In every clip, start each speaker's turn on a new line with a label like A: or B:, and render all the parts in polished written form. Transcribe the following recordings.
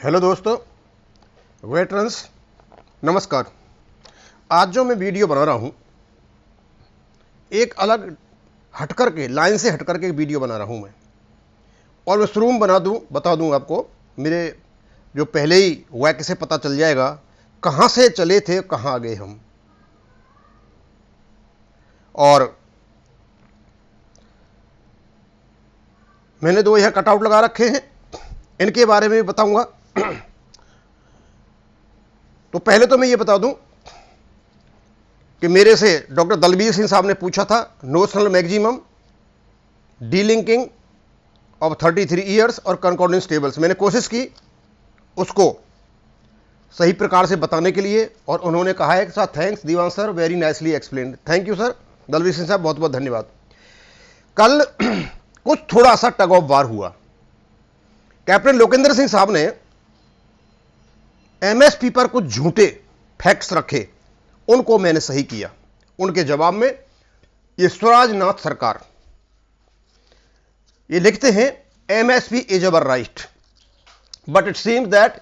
A: Hello दोस्तों, veterans, नमस्कार। आज जो मैं वीडियो बना रहा हूं, एक अलग हटकर के लाइन से हटकर के एक वीडियो बना रहा हूं मैं। और मैं शुरू में बता दूं आपको, मेरे जो पहले ही वाक्य से पता चल जाएगा कहां से चले थे, कहां आ गए हम। और मैंने दो यह कटआउट लगा रखे हैं, इनके बारे में भी बताऊंगा। तो पहले तो मैं ये बता दूं कि मेरे से डॉक्टर दलबीर सिंह साहब ने पूछा था notional maximum, delinking of 33 years और कंकॉर्डेंस टेबल्स। मैंने कोशिश की उसको सही प्रकार से बताने के लिए, और उन्होंने कहा है कि sir thanks Diwan sir, very nicely explained. Thank you sir Dalbir Singh साहब, बहुत बहुत धन्यवाद। कल कुछ थोड़ा सा टग ऑफ वार हुआ। कैप्टन लोकेंद्र सिंह साहब ने एमएसपी पर कुछ झूठे फैक्ट्स रखे, उनको मैंने सही किया। उनके जवाब में ये स्वराजनाथ सरकार ये लिखते हैं, MSP is our right, but it seems that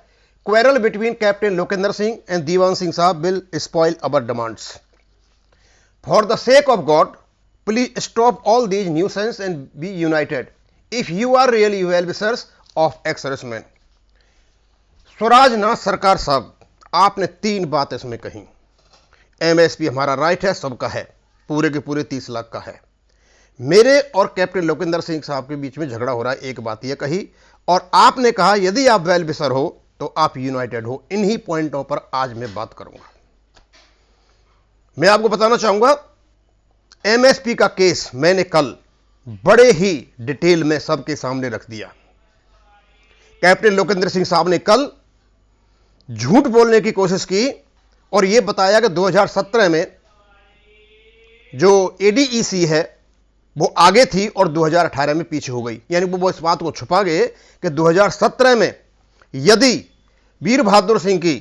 A: quarrel between captain Lokendra Singh and Diwan Singh साहब will spoil our demands. For the sake of God, please stop all these nuisance and be united if you are really well wishers of ex serviceman. Swarajnath Sarkar साहब, आपने तीन बात इसमें कही। MSP हमारा right है, सबका है, पूरे के पूरे 30 लाख का है। मेरे और कैप्टन लोकेंद्र सिंह साहब के बीच में झगड़ा हो रहा है, एक बात यह कही। और आपने कहा यदि आप वेल विशर हो तो आप यूनाइटेड हो। इन्हीं पॉइंटों पर आज मैं बात करूंगा। मैं आपको बताना चाहूंगा, एमएसपी का केस मैंने कल बड़े ही डिटेल में सबके सामने रख दिया। कैप्टन लोकेंद्र सिंह साहब ने कल झूठ बोलने की कोशिश की और यह बताया कि 2017 में जो एडीईसी है वो आगे थी और 2018 में पीछे हो गई। यानी वो इस बात को छुपा गए कि 2017 में यदि वीर बहादुर सिंह की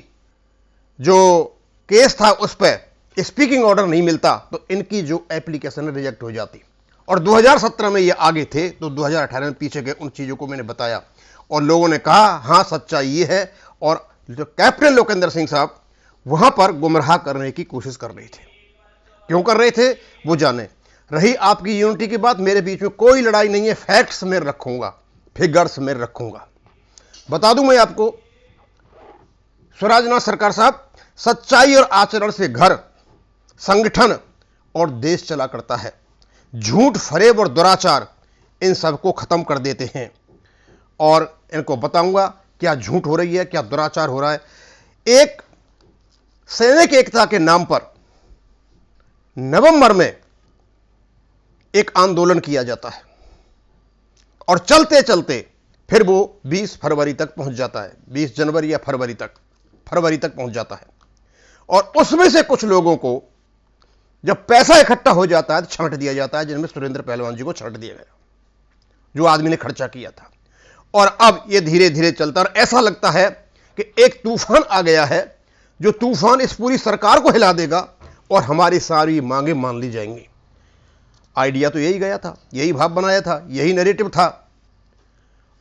A: जो केस था उस पर स्पीकिंग ऑर्डर नहीं मिलता तो इनकी जो एप्लीकेशन रिजेक्ट हो जाती, और 2017 में ये आगे थे तो 2018 में पीछे गए। उन चीज़ों को मैंने बताया और लोगों ने कहा हाँ सच्चाई ये है। और जो कैप्टन लोकेंद्र सिंह साहब वहां पर गुमराह करने की कोशिश कर रहे थे। क्यों कर रहे थे वो जाने। रही आपकी यूनिटी की बात, मेरे बीच में कोई लड़ाई नहीं है। फैक्ट्स में रखूंगा, फिगर्स में रखूंगा। बता दूं मैं आपको, स्वराजनाथ सरकार साहब, सच्चाई और आचरण से घर, संगठन और देश चला करता है। झूठ, फरेब और दुराचार इन सबको खत्म कर देते हैं। और इनको बताऊंगा क्या झूठ हो रही है, क्या दुराचार हो रहा है। एक सैनिक एकता के नाम पर नवंबर में एक आंदोलन किया जाता है और चलते चलते फिर वो 20 फरवरी तक पहुंच जाता है। 20 जनवरी या फरवरी तक पहुंच जाता है। और उसमें से कुछ लोगों को जब पैसा इकट्ठा हो जाता है तो छांट दिया जाता है, जिनमें सुरेंद्र पहलवान जी को छांट दिया गया, जो आदमी ने खर्चा किया था। और अब ये धीरे धीरे चलता, और ऐसा लगता है कि एक तूफान आ गया है, जो तूफान इस पूरी सरकार को हिला देगा और हमारी सारी मांगे मान ली जाएंगी। आइडिया तो यही गया था, यही भाव बनाया था, यही नैरेटिव था।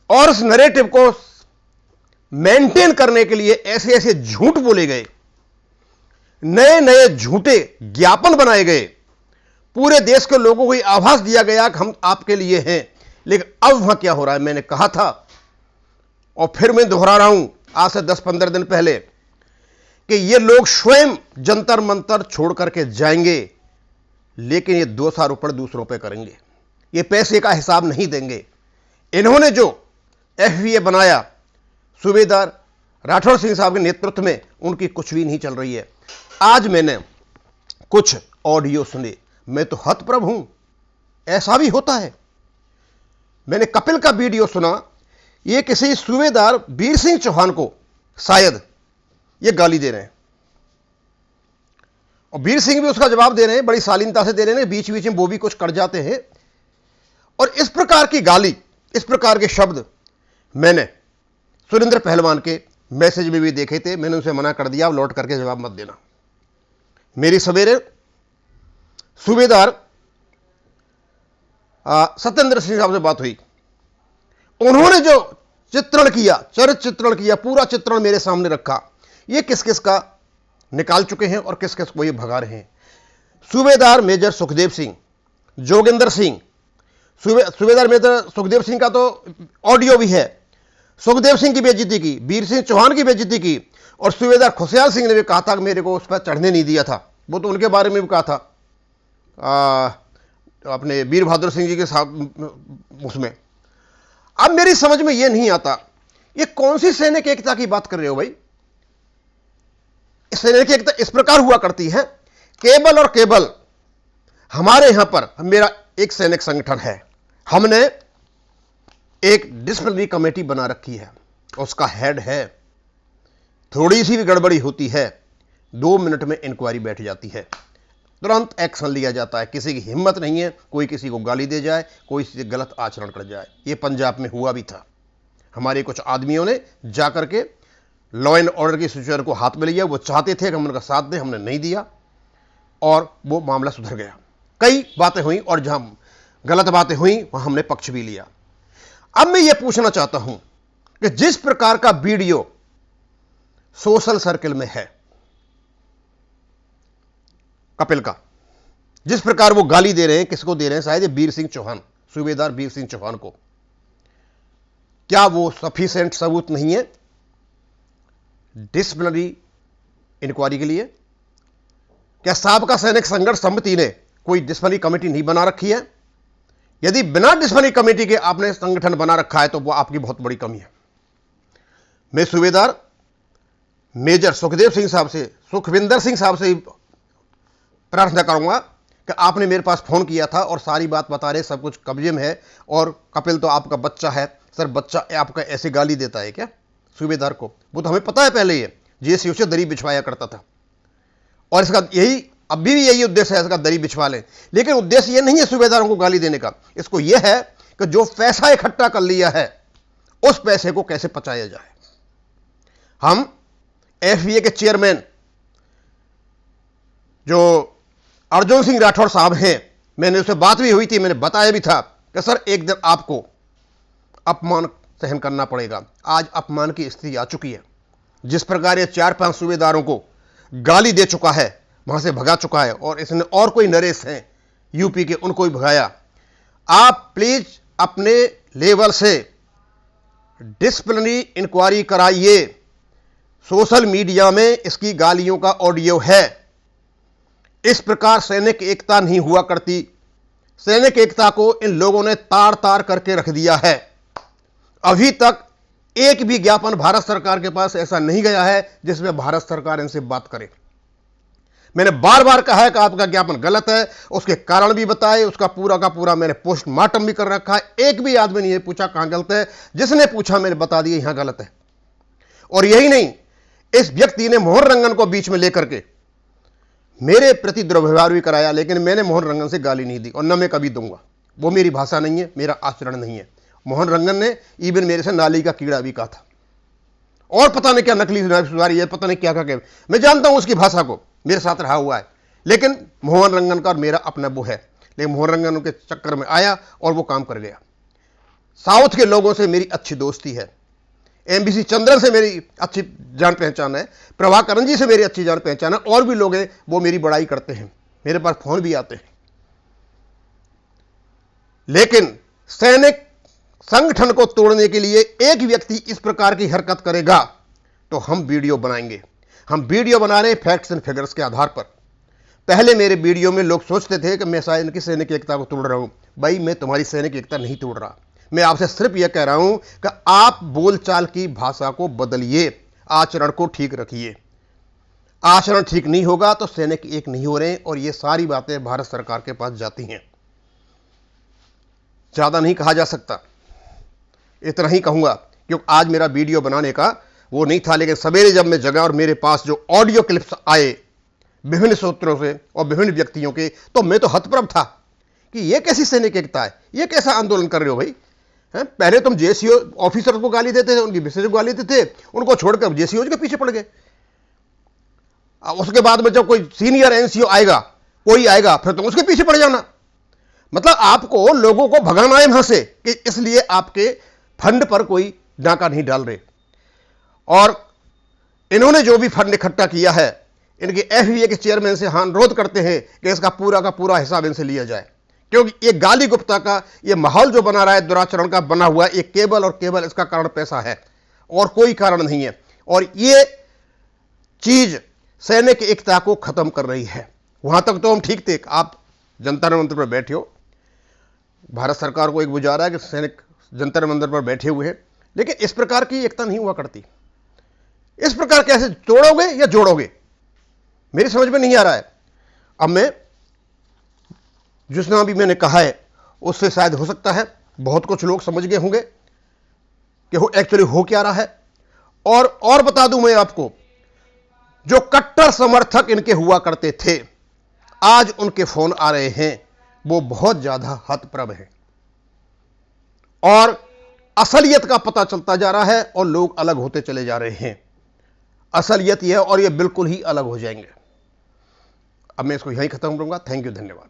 A: और उस नैरेटिव को मेंटेन करने के लिए ऐसे ऐसे झूठ बोले गए, नए नए झूठे ज्ञापन बनाए गए, पूरे देश के लोगों को आभास दिया गया कि हम आपके लिए हैं। लेकिन अब वहां क्या हो रहा है, मैंने कहा था और फिर मैं दोहरा रहा हूं आज से 10-15 दिन पहले कि ये लोग स्वयं जंतर मंतर छोड़ करके जाएंगे, लेकिन ये दोषारोपण दूसरों पे करेंगे। ये पैसे का हिसाब नहीं देंगे। इन्होंने जो एफवीए बनाया सूबेदार राठौर सिंह साहब के नेतृत्व में, उनकी कुछ भी नहीं चल रही है। आज मैंने कुछ ऑडियो सुने, मैं तो हतप्रभ हूं, ऐसा भी होता है। मैंने कपिल का वीडियो सुना, ये किसी सूबेदार वीर सिंह चौहान को शायद ये गाली दे रहे हैं और वीर सिंह भी उसका जवाब दे रहे हैं, बड़ी शालीनता से दे रहे हैं। बीच बीच में वो भी कुछ कर जाते हैं। और इस प्रकार की गाली, इस प्रकार के शब्द मैंने सुरेंद्र पहलवान के मैसेज में भी देखे थे। मैंने उनसे मना कर दिया, अब लौट करके जवाब मत देना। मेरी सवेरे सूबेदार सत्येंद्र सिंह साहब से बात हुई। उन्होंने जो चित्रण किया, चरित्र चित्रण किया, पूरा चित्रण मेरे सामने रखा। ये किस किस का निकाल चुके हैं और किस किस को ये भगा रहे हैं। सूबेदार मेजर सुखदेव सिंह, जोगिंदर सिंह, सूबेदार मेजर सुखदेव सिंह का तो ऑडियो भी है। सुखदेव सिंह की बेइज्जती की, वीर सिंह चौहान की बेइज्जती की, और सूबेदार खुशहाल सिंह ने भी कहा था कि मेरे को उस पर चढ़ने नहीं दिया था। वो तो उनके बारे में भी कहा था अपने वीर बहादुर सिंह जी के साथ उसमें। अब मेरी समझ में यह नहीं आता, ये कौन सी सैनिक एकता की बात कर रहे हो भाई? सैनिक एकता इस प्रकार हुआ करती है, केवल और केवल हमारे यहां पर मेरा एक सैनिक संगठन है, हमने एक डिसिप्लिनरी कमेटी बना रखी है, उसका हेड है। थोड़ी सी भी गड़बड़ी होती है 2 मिनट में इंक्वायरी बैठ जाती है, तुरंत एक्शन लिया जाता है। किसी की हिम्मत नहीं है कोई किसी को गाली दे जाए, कोई से गलत आचरण कर जाए। ये पंजाब में हुआ भी था। हमारे कुछ आदमियों ने जाकर के लॉ एंड ऑर्डर की सिचुएशन को हाथ में लिया। वो चाहते थे कि हम उनका साथ दें, हमने नहीं दिया और वो मामला सुधर गया। कई बातें हुई और जहां गलत बातें हुई वहां हमने पक्ष भी लिया। अब मैं ये पूछना चाहता हूं कि जिस प्रकार का वीडियो सोशल सर्कल में है कपिल का, जिस प्रकार वो गाली दे रहे हैं, किसको दे रहे हैं? शायद वीर सिंह चौहान, सूबेदार वीर सिंह चौहान को। क्या वो सफिशिएंट सबूत नहीं है डिसिप्लिनरी इंक्वायरी के लिए? क्या साबका सैनिक संघर्ष समिति ने कोई डिसिप्लिनरी कमेटी नहीं बना रखी है? यदि बिना डिसिप्लिनरी कमेटी के आपने संगठन बना रखा है तो वो आपकी बहुत बड़ी कमी है। मैं सूबेदार मेजर सुखदेव सिंह साहब से, सुखविंदर सिंह साहब से प्रार्थना करूंगा कि आपने मेरे पास फोन किया था और सारी बात बता रहे, सब कुछ कब्जे में है और कपिल तो आपका बच्चा है। सर बच्चा आपका ऐसे गाली देता है क्या सूबेदार को? वो तो हमें पता है पहले, ये जेसीओ से दरी बिछवाया करता था और इसका यही अभी भी यही उद्देश्य है, इसका दरी बिछवा लें। लेकिन उद्देश्य ये नहीं है सूबेदारों को गाली देने का, इसको यह है कि जो पैसा इकट्ठा कर लिया है उस पैसे को कैसे पचाया जाए। हम एफबीए के चेयरमैन जो अर्जुन सिंह राठौर साहब हैं, मैंने उससे बात भी हुई थी, मैंने बताया भी था कि सर एक दिन आपको अपमान सहन करना पड़ेगा। आज अपमान की स्थिति आ चुकी है। जिस प्रकार ये 4-5 सूबेदारों को गाली दे चुका है, वहां से भगा चुका है, और इसने और कोई नरेश हैं यूपी के, उनको भी भगाया। आप प्लीज अपने लेवल से डिसिप्लिनरी इंक्वायरी कराइए। सोशल मीडिया में इसकी गालियों का ऑडियो है। इस प्रकार सैनिक एकता नहीं हुआ करती। सैनिक एकता को इन लोगों ने तार तार करके रख दिया है। अभी तक एक भी ज्ञापन भारत सरकार के पास ऐसा नहीं गया है जिसमें भारत सरकार इनसे बात करे। मैंने बार बार कहा है कि आपका ज्ञापन गलत है, उसके कारण भी बताए, उसका पूरा का पूरा मैंने पोस्टमार्टम भी कर रखा है। एक भी आदमी ने पूछा कहां गलत है, जिसने पूछा मैंने बता दिया यहां गलत है। और यही नहीं, इस व्यक्ति ने मोहन रंगन को बीच में लेकर के मेरे प्रति दुर्व्यवहार भी कराया, लेकिन मैंने मोहन रंगन से गाली नहीं दी और न मैं कभी दूंगा। वो मेरी भाषा नहीं है, मेरा आचरण नहीं है। मोहन रंगन ने इवन मेरे से नाली का कीड़ा भी कहा था और पता नहीं क्या नकली सुधारी है, पता नहीं क्या क्या। मैं जानता हूं उसकी भाषा को, मेरे साथ रहा हुआ है, लेकिन मोहन रंगन का और मेरा अपना वो है। लेकिन मोहन रंगन उनके चक्कर में आया और वो काम कर गया। साउथ के लोगों से मेरी अच्छी दोस्ती है, एमबीसी चंद्रन से मेरी अच्छी जान पहचान है, प्रभाकरण जी से मेरी अच्छी जान पहचान है, और भी लोग हैं वो मेरी बड़ाई करते हैं, मेरे पास फोन भी आते हैं। लेकिन सैनिक संगठन को तोड़ने के लिए एक व्यक्ति इस प्रकार की हरकत करेगा तो हम वीडियो बनाएंगे। हम वीडियो बना रहे हैं फैक्ट्स एंड फिगर्स के आधार पर। पहले मेरे वीडियो में लोग सोचते थे कि मैं शायद इनकी सैनिक एकता को तोड़ रहा हूं। भाई मैं तुम्हारी सैनिक एकता नहीं तोड़ रहा, मैं आपसे सिर्फ यह कह रहा हूं कि आप बोलचाल की भाषा को बदलिए, आचरण को ठीक रखिए। आचरण ठीक नहीं होगा तो सैनिक एक नहीं हो रहे, और ये सारी बातें भारत सरकार के पास जाती हैं। ज्यादा नहीं कहा जा सकता, इतना ही कहूंगा, क्योंकि आज मेरा वीडियो बनाने का वो नहीं था। लेकिन सवेरे जब मैं जगा और मेरे पास जो ऑडियो क्लिप्स आए विभिन्न सूत्रों से और विभिन्न व्यक्तियों के, तो मैं तो हतप्रभ था कि ये कैसी सैनिक एकता है, ये कैसा आंदोलन कर रहे हो भाई। पहले तुम जेसीओ ऑफिसर को गाली देते थे, उनकी विशेष गाली देते थे, उनको छोड़कर जेसीओ के पीछे पड़ गए। उसके बाद में जब कोई सीनियर एनसीओ आएगा, कोई आएगा, फिर तुम उसके पीछे पड़ जाना। मतलब आपको लोगों को भगाना है वहां से, कि इसलिए आपके फंड पर कोई डाका नहीं डाल रहे। और इन्होंने जो भी फंड इकट्ठा किया है, इनके एफबीए के चेयरमैन से हाँ अनुरोध करते हैं कि इसका पूरा का पूरा हिसाब इनसे लिया जाए, क्योंकि ये गाली गुप्ता का ये माहौल जो बना रहा है, दुराचरण का बना हुआ है, ये केवल और केवल इसका कारण पैसा है और कोई कारण नहीं है। और ये चीज सैनिक एकता को खत्म कर रही है। वहां तक तो हम ठीक थे, आप जंतर मंतर पर बैठे हो, भारत सरकार को एक गुजारा है कि सैनिक जंतर मंतर पर बैठे हुए हैं, लेकिन इस प्रकार की एकता नहीं हुआ करती। इस प्रकार कैसे तोड़ोगे या जोड़ोगे, मेरी समझ में नहीं आ रहा है। अब मैं जिस नाम भी मैंने कहा है उससे शायद हो सकता है बहुत कुछ लोग समझ गए होंगे कि वो एक्चुअली हो क्या रहा है। और बता दूं मैं आपको, जो कट्टर समर्थक इनके हुआ करते थे, आज उनके फोन आ रहे हैं, वो बहुत ज्यादा हतप्रभ हैं और असलियत का पता चलता जा रहा है और लोग अलग होते चले जा रहे हैं। असलियत यह है और ये बिल्कुल ही अलग हो जाएंगे। अब मैं इसको यहीं खत्म करूंगा। थैंक यू, धन्यवाद।